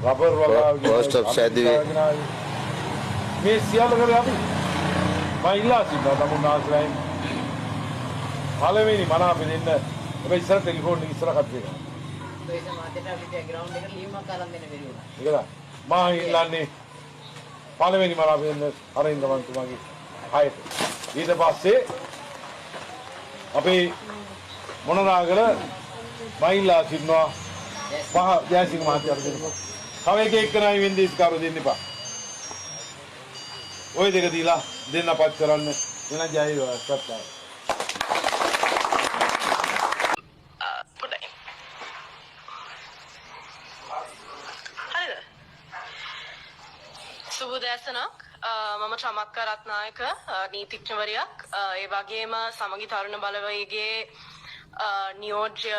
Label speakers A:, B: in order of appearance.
A: Rubber වගාව
B: post office ඇදුවේ
A: මේ සියල්ල කරේ අපි මම ඉල්ලා සිටිනවා තමුන්නාන්සලායින් පළවෙනි මනාප දෙන්න හැබැයි ඉස්සර ටෙලිෆෝන් එක ඉස්සර කට් වෙනවා
C: ඒ සමාජයට අපිට ග්‍රවුන්ඩ් එකට ලියුමක් අරන් දෙන්න බැරි වුණා
A: ඒකද මම ඉල්ලන්නේ පළවෙනි මනාප දෙන්න අරින්ද මන්තුමාගේ ආයෙත් ඊට පස්සේ අපේ මොනරාගල මයිලා සිටිනවා පහ ජයසිංහ මහත්තයාට දෙන්න. තව එක නයි වෙන්දේස් කාරෝ දෙන්න එපා. ওই දෙක දීලා දෙන්න පත් කරන්න. එන ජය වේවා සත්‍යයි.
D: හරිද? සුබ දැසනක් මම චමත්කා රත්නායක නීතිඥවරියක් ඒ වගේම සමගි තරුණ බලවේගයේ නියෝජ්‍ය